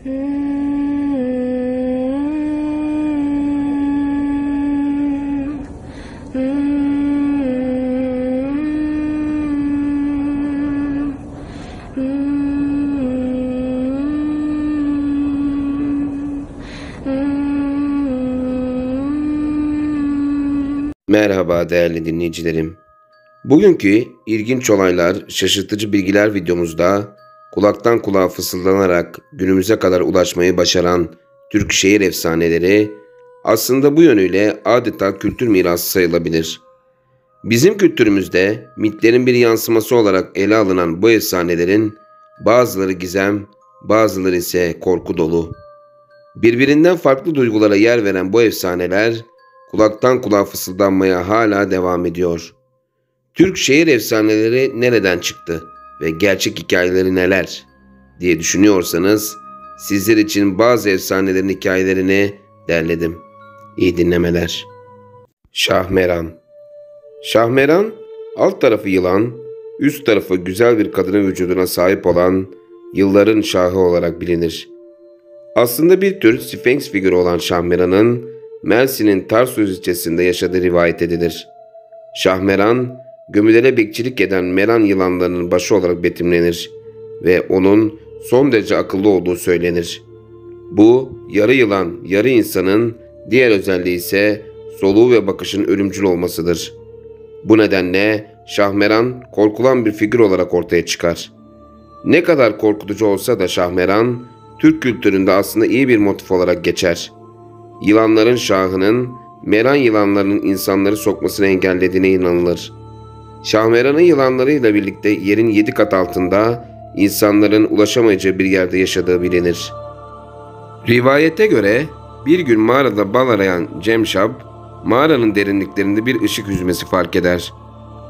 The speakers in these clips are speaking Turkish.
Merhaba değerli dinleyicilerim. Bugünkü ilginç olaylar, şaşırtıcı bilgiler videomuzda kulaktan kulağa fısıldanarak günümüze kadar ulaşmayı başaran Türk şehir efsaneleri aslında bu yönüyle adeta kültür mirası sayılabilir. Bizim kültürümüzde mitlerin bir yansıması olarak ele alınan bu efsanelerin bazıları gizem, bazıları ise korku dolu. Birbirinden farklı duygulara yer veren bu efsaneler kulaktan kulağa fısıldanmaya hala devam ediyor. Türk şehir efsaneleri nereden çıktı ve gerçek hikayeleri neler diye düşünüyorsanız sizler için bazı efsanelerin hikayelerini derledim. İyi dinlemeler. Şahmeran. Şahmeran, alt tarafı yılan, üst tarafı güzel bir kadının vücuduna sahip olan yılların şahı olarak bilinir. Aslında bir tür Sphinx figürü olan Şahmeran'ın Mersin'in Tarsus ilçesinde yaşadığı rivayet edilir. Şahmeran, gömülere bekçilik eden meran yılanlarının başı olarak betimlenir ve onun son derece akıllı olduğu söylenir. Bu, yarı yılan, yarı insanın diğer özelliği ise soluğu ve bakışın ölümcül olmasıdır. Bu nedenle Şahmeran korkulan bir figür olarak ortaya çıkar. Ne kadar korkutucu olsa da Şahmeran, Türk kültüründe aslında iyi bir motif olarak geçer. Yılanların şahının meran yılanlarının insanları sokmasını engellediğine inanılır. Şahmeran'ın yılanlarıyla birlikte yerin 7 kat altında insanların ulaşamayacağı bir yerde yaşadığı bilinir. Rivayete göre bir gün mağarada bal arayan Cemşab, mağaranın derinliklerinde bir ışık yüzmesi fark eder.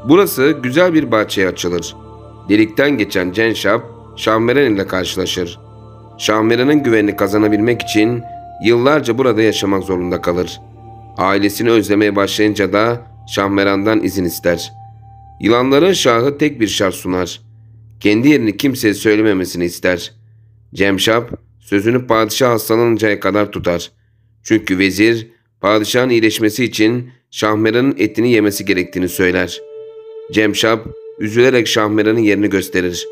Burası güzel bir bahçeye açılır. Delikten geçen Cemşab, Şahmeran ile karşılaşır. Şahmeran'ın güvenini kazanabilmek için yıllarca burada yaşamak zorunda kalır. Ailesini özlemeye başlayınca da Şahmeran'dan izin ister. Yılanların şahı tek bir şart sunar. Kendi yerini kimseye söylememesini ister. Cemşab sözünü padişah hastalanıncaya kadar tutar. Çünkü vezir padişahın iyileşmesi için Şahmeran'ın etini yemesi gerektiğini söyler. Cemşab üzülerek Şahmeran'ın yerini gösterir.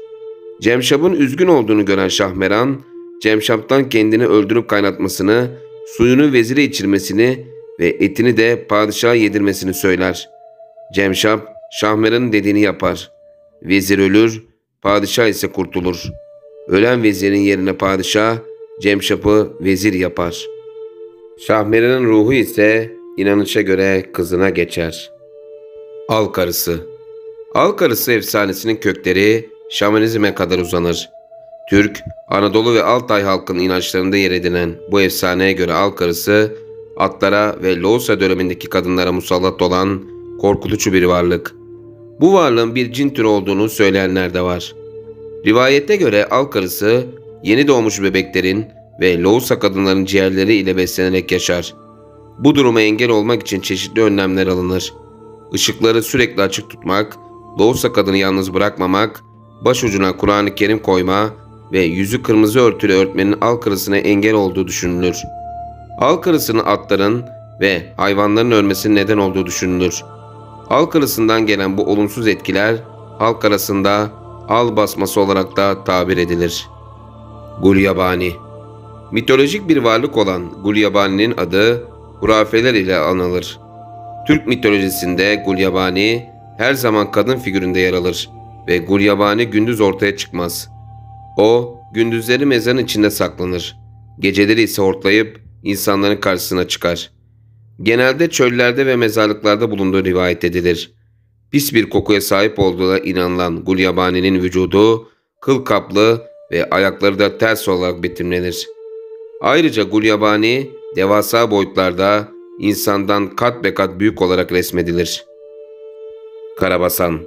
Cemşab'ın üzgün olduğunu gören Şahmeran, Cemşab'dan kendini öldürüp kaynatmasını, suyunu vezire içirmesini ve etini de padişaha yedirmesini söyler. Cemşab, Şahmeran'ın dediğini yapar. Vezir ölür, padişah ise kurtulur. Ölen vezirin yerine padişah, Cemşab'ı vezir yapar. Şahmeran'ın ruhu ise inanışa göre kızına geçer. Al Karısı. Al Karısı efsanesinin kökleri Şamanizme kadar uzanır. Türk, Anadolu ve Altay halkının inançlarında yer edinen bu efsaneye göre Al Karısı, atlara ve Loğusa dönemindeki kadınlara musallat olan korkutucu bir varlık. Bu varlığın bir cin türü olduğunu söyleyenler de var. Rivayete göre Al Karısı, yeni doğmuş bebeklerin ve Loğusa kadınların ciğerleri ile beslenerek yaşar. Bu duruma engel olmak için çeşitli önlemler alınır. Işıkları sürekli açık tutmak, Loğusa kadını yalnız bırakmamak, başucuna Kur'an-ı Kerim koyma ve yüzü kırmızı örtülü örtmenin Al Karısı'na engel olduğu düşünülür. Al Karısı'nın atların ve hayvanların ölmesine neden olduğu düşünülür. Al Karısı'ndan gelen bu olumsuz etkiler halk arasında al basması olarak da tabir edilir. Gulyabani. Mitolojik bir varlık olan Gulyabani'nin adı hurafeler ile anılır. Türk mitolojisinde Gulyabani her zaman kadın figüründe yer alır ve Gulyabani gündüz ortaya çıkmaz. O, gündüzleri mezarın içinde saklanır. Geceleri ise hortlayıp insanların karşısına çıkar. Genelde çöllerde ve mezarlıklarda bulunduğu rivayet edilir. Pis bir kokuya sahip olduğuna inanılan Gulyabani'nin vücudu kıl kaplı ve ayakları da ters olarak betimlenir. Ayrıca Gulyabani devasa boyutlarda insandan kat be kat büyük olarak resmedilir. Karabasan.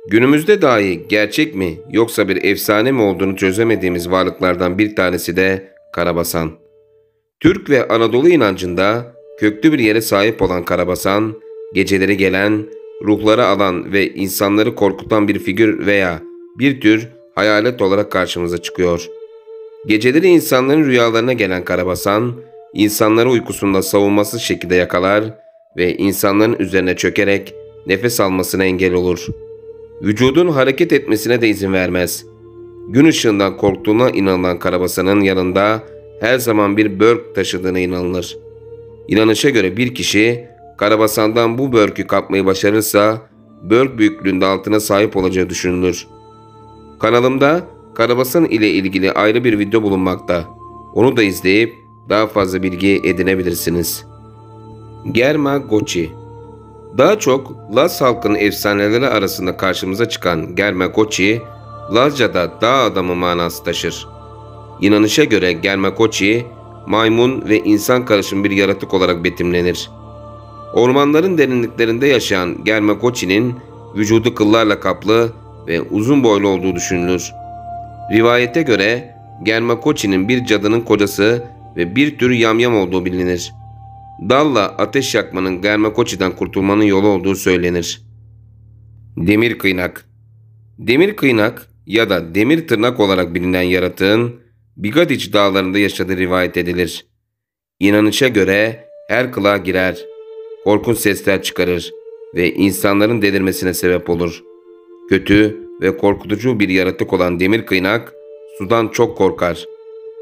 Günümüzde dahi gerçek mi yoksa bir efsane mi olduğunu çözemediğimiz varlıklardan bir tanesi de Karabasan. Türk ve Anadolu inancında köklü bir yere sahip olan Karabasan, geceleri gelen, ruhları alan ve insanları korkutan bir figür veya bir tür hayalet olarak karşımıza çıkıyor. Geceleri insanların rüyalarına gelen karabasan, insanları uykusunda savunmasız şekilde yakalar ve insanların üzerine çökerek nefes almasına engel olur. Vücudun hareket etmesine de izin vermez. Gün ışığından korktuğuna inanılan karabasanın yanında her zaman bir börk taşıdığına inanılır. İnanışa göre bir kişi karabasandan bu börkü kapmayı başarırsa börk büyüklüğünde altına sahip olacağı düşünülür. Kanalımda karabasan ile ilgili ayrı bir video bulunmakta. Onu da izleyip daha fazla bilgi edinebilirsiniz. Germa-Gochi. Daha çok Laz halkının efsaneleri arasında karşımıza çıkan Germa-Gochi, Lazca'da dağ adamı manası taşır. İnanışa göre Germa-Gochi, maymun ve insan karışımı bir yaratık olarak betimlenir. Ormanların derinliklerinde yaşayan Germa-Gochi'nin vücudu kıllarla kaplı ve uzun boylu olduğu düşünülür. Rivayete göre Germa-Gochi'nin bir cadının kocası ve bir tür yamyam olduğu bilinir. Dalla ateş yakmanın Germa-Gochi'den kurtulmanın yolu olduğu söylenir. Demir kıynak. Demir kıynak ya da demir tırnak olarak bilinen yaratığın Bigadiç dağlarında yaşadığı rivayet edilir. İnanışa göre her kılığa girer, korkunç sesler çıkarır ve insanların delirmesine sebep olur. Kötü ve korkutucu bir yaratık olan demir kıynak sudan çok korkar.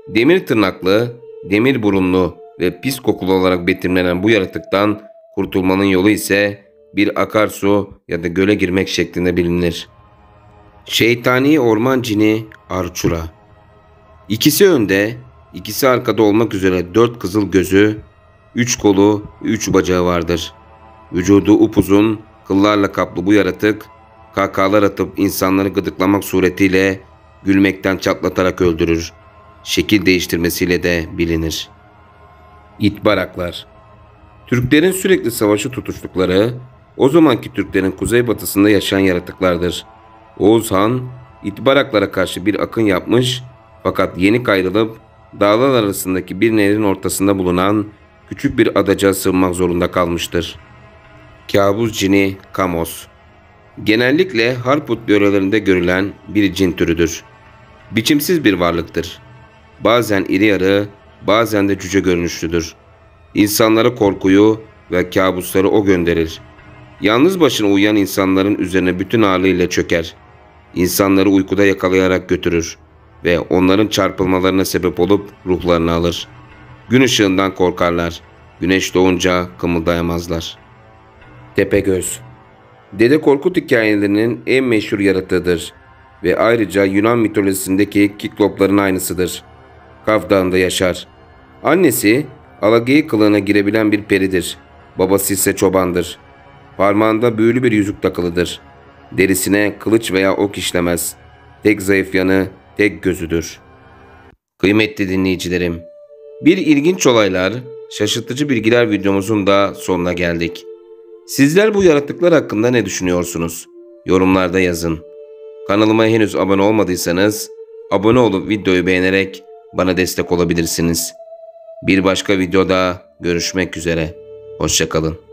Demir tırnaklı, demir burunlu ve pis kokulu olarak betimlenen bu yaratıktan kurtulmanın yolu ise bir akarsu ya da göle girmek şeklinde bilinir. Şeytani orman cini Arçura. İkisi önde, ikisi arkada olmak üzere 4 kızıl gözü, 3 kolu ve 3 bacağı vardır. Vücudu upuzun, kıllarla kaplı bu yaratık, kahkahalar atıp insanları gıdıklamak suretiyle gülmekten çatlatarak öldürür. Şekil değiştirmesiyle de bilinir. İtbaraklar. Türklerin sürekli savaşı tutuştukları, o zamanki Türklerin kuzeybatısında yaşayan yaratıklardır. Oğuz Han, İtbaraklara karşı bir akın yapmış fakat yenik ayrılıp dağlar arasındaki bir nehrin ortasında bulunan küçük bir adacığa sığınmak zorunda kalmıştır. Kabus cini Kamos. Genellikle Harput yörelerinde görülen bir cin türüdür. Biçimsiz bir varlıktır. Bazen iri yarı, bazen de cüce görünüşlüdür. İnsanlara korkuyu ve kabusları o gönderir. Yalnız başına uyuyan insanların üzerine bütün ağırlığıyla çöker. İnsanları uykuda yakalayarak götürür ve onların çarpılmalarına sebep olup ruhlarını alır. Gün ışığından korkarlar. Güneş doğunca kımıldayamazlar. Tepegöz. Dede Korkut hikayelerinin en meşhur yaratığıdır ve ayrıca Yunan mitolojisindeki Kiklopların aynısıdır. Kaf Dağı'nda yaşar. Annesi alageyik kılığına girebilen bir peridir. Babası ise çobandır. Parmağında büyülü bir yüzük takılıdır. Derisine kılıç veya ok işlemez. Tek zayıf yanı tek gözüdür. Kıymetli dinleyicilerim, bir ilginç olaylar, şaşırtıcı bilgiler videomuzun da sonuna geldik. Sizler bu yaratıklar hakkında ne düşünüyorsunuz? Yorumlarda yazın. Kanalıma henüz abone olmadıysanız abone olup videoyu beğenerek bana destek olabilirsiniz. Bir başka videoda görüşmek üzere. Hoşça kalın.